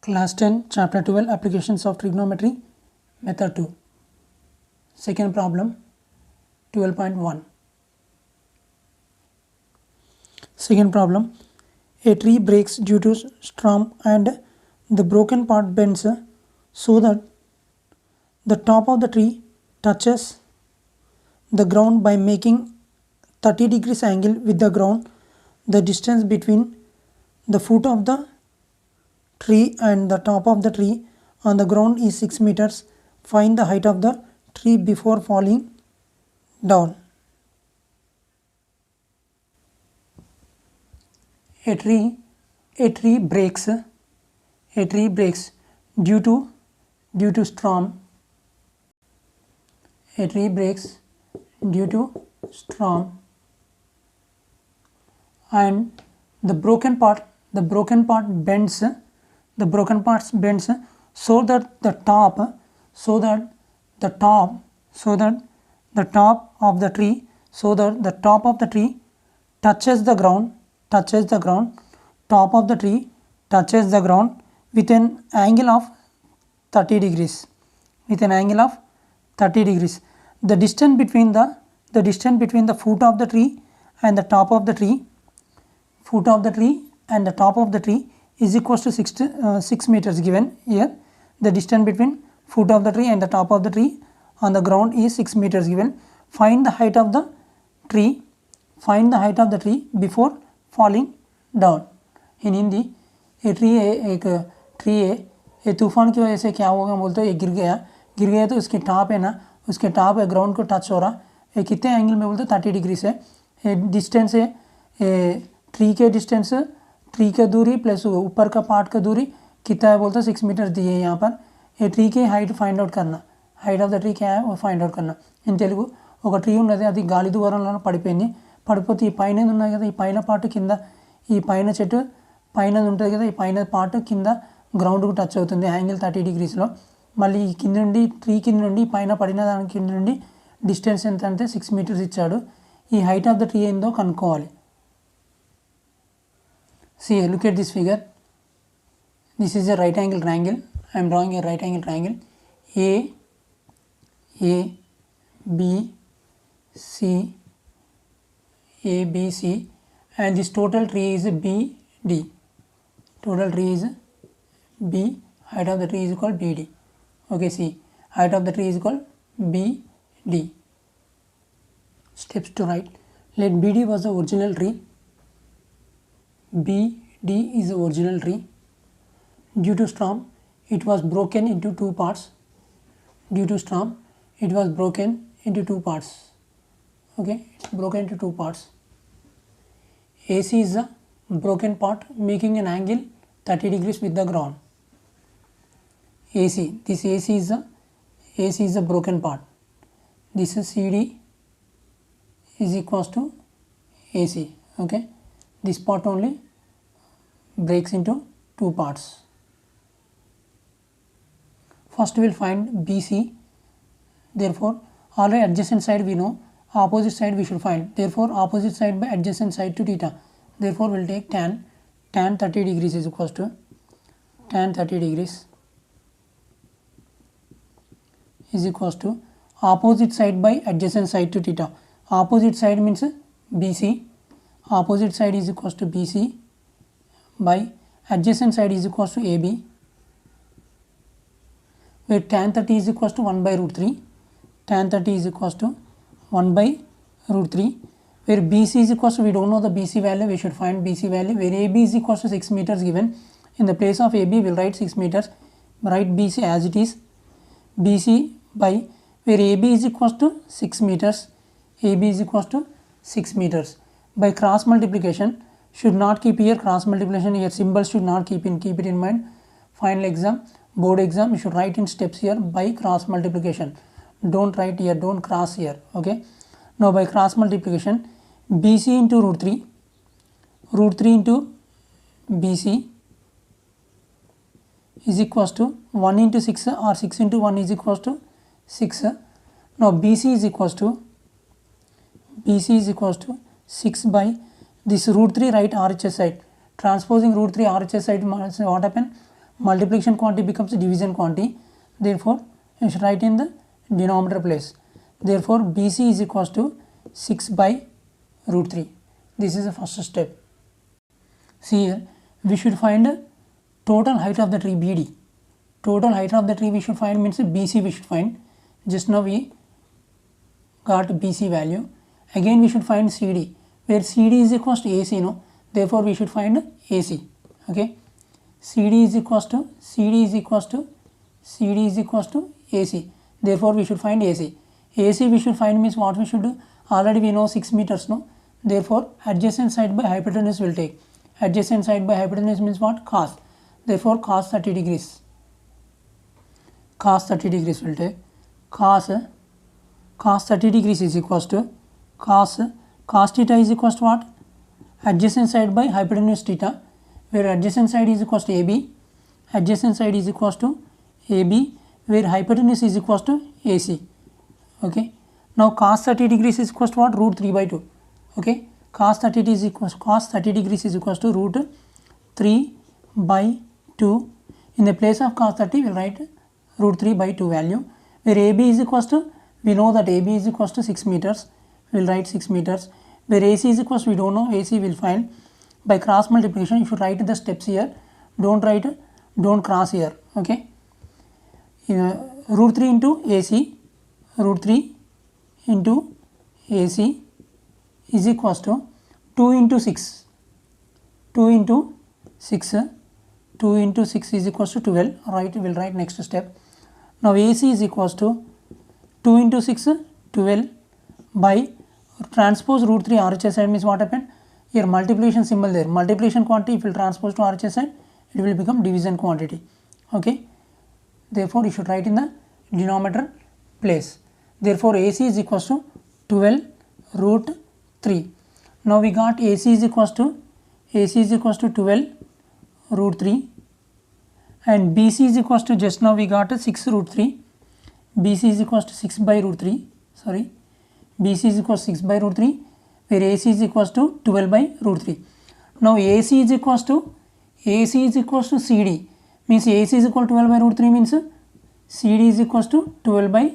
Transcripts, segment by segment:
Class 10, Chapter 12, Applications of Trigonometry, Method 2. Second problem, 12.1. Second problem, a tree breaks due to storm and the broken part bends so that the top of the tree touches the ground by making 30 degrees angle with the ground. The distance between the foot of the tree and the top of the tree on the ground is 6 meters. Find the height of the tree before falling down. A tree breaks due to storm. A tree breaks due to storm and the broken part bends so that the top of the tree touches the ground. Top of the tree touches the ground with an angle of 30 degrees. The distance between the foot of the tree and the top of the tree is equals to 6 meters given here. The distance between foot of the tree and the top of the tree on the ground is 6 meters given. Find the height of the tree before falling down. In Hindi, a तूफान की वजह से क्या होगा बोलते हैं, ये गिर गया तो उसके टॉप है ग्राउंड को टच हो रहा है, कितने एंगल में बोलते हैं 30 डिग्री से. डिस्टेंस है ट्री के दूरी प्लस ऊपर का पार्ट का दूरी कितना है बोलते हैं 6 मीटर दिए है. यहाँ पर ये ट्री की हाइट फाइंड आउट करना, हाइट ऑफ द ट्री क्या है वो फाइंड आउट करना. इन తెలుగు ఒక ట్రీ ఉన్నది, అది గాలి దూరంలో పడిపోతే ఈ పైన ఉన్నాయి కదా, ఈ పైన పార్ట్ కింద, ఈ పైన చెట్టు పైన ఉంటుంది కదా, ఈ పైన పార్ట్ కింద గ్రౌండ్కు టచ్ అవుతుంది యాంగిల్ 30 డిగ్రీస్లో. మళ్ళీ ఈ కింద నుండి ట్రీ కింద నుండి పైన పడిన దాని కింద నుండి డిస్టెన్స్ ఎంత అంటే 6 మీటర్స్ ఇచ్చాడు. ఈ హైట్ ఆఫ్ ద ట్రీ ఏందో కనుక్కోవాలి. See, look at this figure. This is a right angle triangle. I am drawing a right angle triangle. A, B, C, A, B, C, and this total tree is BD. Total tree is B. Height of the tree is called BD. Okay, see, height of the tree is called BD. Steps to write. Let BD was the original tree. BD is the original tree. Due to storm, it was broken into two parts. Okay, it's broken into two parts. AC is the broken part making an angle 30 degrees with the ground. AC is the broken part. This is CD is equals to AC. Okay, this part only breaks into two parts. First we will find BC. Therefore already adjacent side we know, opposite side we should find. Therefore opposite side by adjacent side to theta. Therefore we will take tan 30 degrees is equals to tan 30 degrees is equals to opposite side by adjacent side to theta. Opposite side means BC. Opposite side is equals to BC by adjacent side is equals to AB, where tan 30 is equals to 1 by root 3. Tan 30 is equals to 1 by root 3, where BC is equals to, we don't know the BC value, we should find BC value, where AB is equals to 6 meters given. In the place of AB we will write 6 meters, write BC as it is. BC by, where AB is equals to 6 meters, AB is equals to 6 meters. By cross multiplication, should not keep here cross multiplication, here symbols should not keep it in mind. Final exam, board exam, you should write in steps here by cross multiplication. Don't write here, don't cross here. Okay, now by cross multiplication, BC into root 3 into BC is equals to 1 into 6 or 6 into 1 is equals to 6. Now BC is equals to 6 by this root 3 right RHS side. Transposing root 3 RHS side, what happened? multiplication quantity becomes division quantity. Therefore, you should write in the denominator place. Therefore, BC is equals to 6 by root 3. This is the first step. See here, we should find total height of the tree BD. Total height of the tree we should find means BC we should find. Just now we got BC value. Again we should find CD, where CD is equals to AC, no? Therefore, we should find AC. Okay, CD is equals to AC. Therefore, we should find AC. AC we should find means what we should do? Already we know 6 meters, no? Therefore, adjacent side by hypotenuse will take. Adjacent side by hypotenuse means what? Cos. Therefore, cos 30 degrees. Cos 30 degrees will take. Cos 30 degrees is equals to cos theta is equals to what? Adjacent side by hypotenuse theta, where adjacent side is equals to AB. Adjacent side is equals to AB, where hypotenuse is equals to AC. Okay. Now, cos 30 degrees is equals to what? Root 3 by 2. Okay. Cos 30 degrees is equals to root 3 by 2. In the place of cos 30, we will write root 3 by 2 value, where AB is equals to, we know that AB is equals to 6 meters. We will write 6 meters. Where AC is equals to, we don't know, AC will find by cross multiplication. You should write the steps here. Don't cross here. Okay. Root 3 into AC, root 3 into AC is equals to 2 into 6. 2 into 6 is equals to 12. Right, we will write next step. Now, AC is equals to 2 into 6, 12 by transpose root 3 RHS side means what happened? Here multiplication symbol there. Multiplication quantity, if you transpose to RHS side, it will become division quantity. Okay. Therefore, you should write in the denominator place. Therefore, AC is equals to 12 root 3. Now, we got AC is equals to 12 root 3, and BC is equals to, just now we got a 6 root 3. BC is equals to 6 by root 3. Sorry, BC is equals to 6 by root 3, where AC is equals to 12 by root 3. Now, AC is equals to CD, means AC is equal to 12 by root 3 means CD is equals to 12 by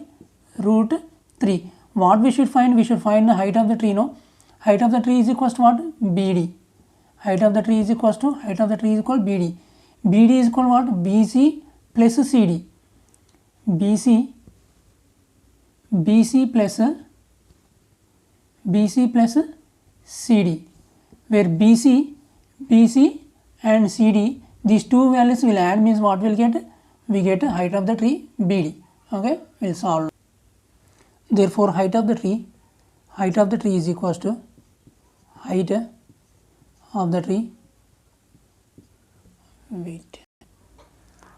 root 3. What we should find? We should find the height of the tree, no? Height of the tree is equals to what? BD. Height of the tree is equals to, BD. BD is equal to what? BC plus CD. BC plus CD, where BC and CD, these two values will add means what will get? We get height of the tree BD. Okay, we will solve. Therefore, height of the tree is equals to height of the tree.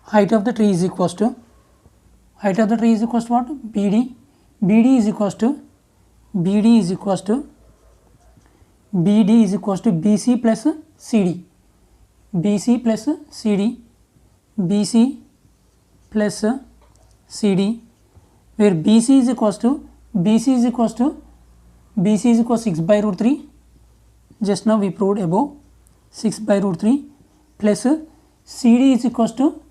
Height of the tree is equals to what? BD. BD is equals to BC plus CD. BC plus CD, where BC is equals to 6 by root 3. Just now we proved above, 6 by root 3, plus CD is equals to,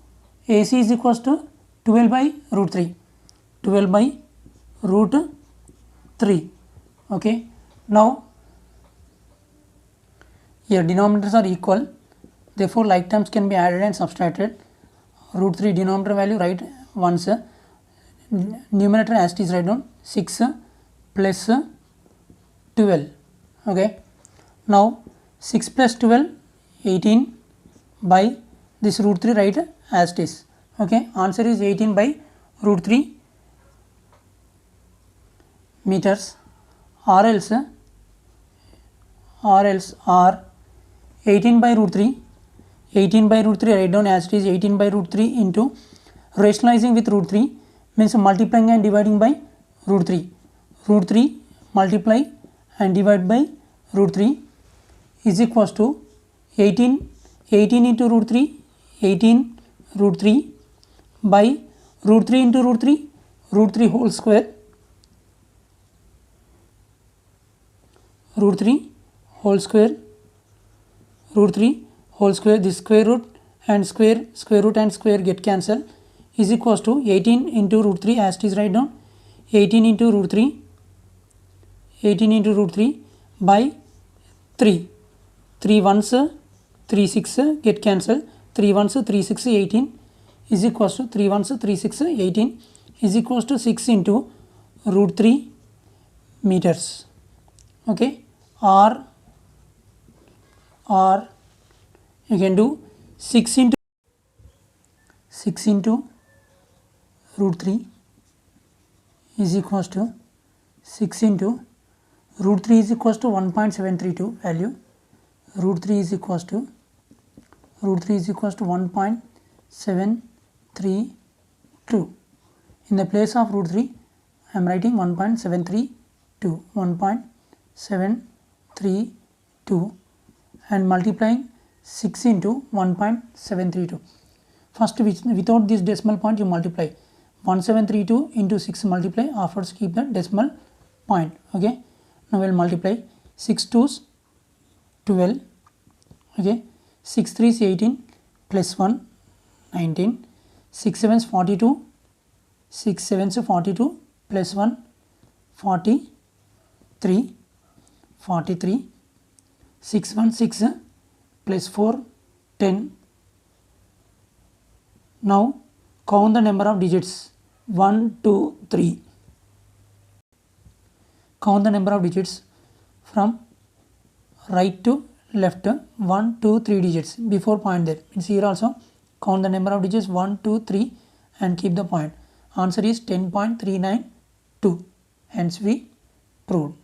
AC is equals to 12 by root 3. 12 by root 3. Okay. Now, here denominators are equal. Therefore, like terms can be added and subtracted. Root 3 denominator value write once. Numerator as it is write down 6 plus 12. Okay. Now, 6 plus 12, 18 by this root 3 write as it is. Okay. Answer is 18 by root 3 meters, or else or 18 by root 3. 18 by root 3 write down as it is 18 by root 3 into rationalizing with root 3 means multiplying and dividing by root 3. Root 3 multiply and divide by root 3 is equals to 18 into root 3, 18 root 3 by root 3 into root 3 whole square, root 3 whole square, this square root and square root and square get cancel is equals to 18 into root 3 as it is right now. 18 into root 3 by 3. 3 ones 3 6 get cancel. 3 ones 3 6 18 is equals to 3 ones 3 6 18 is equals to 6 into root 3 meters. Okay, or you can do 6 into root 3 is equals to 6 into root 3 is equals to 1.732 value. Root 3 is equals to 1.732. In the place of root 3 I am writing 1.732 and multiplying 6 into 1.732. First, without this decimal point you multiply 1732 into 6 multiply, afterwards keep the decimal point. Okay, now we will multiply 6 2s 12. Okay, 6 3s 18 plus 1 19, 6 7s 42, 6 7s 42 plus 1 43, 6 1 6 plus 4 10. Now count the number of digits 1 2 3. Count the number of digits from right to left. 1 2 3 digits before point there, means here also count the number of digits 1 2 3 and keep the point. Answer is 10.392. Hence we proved.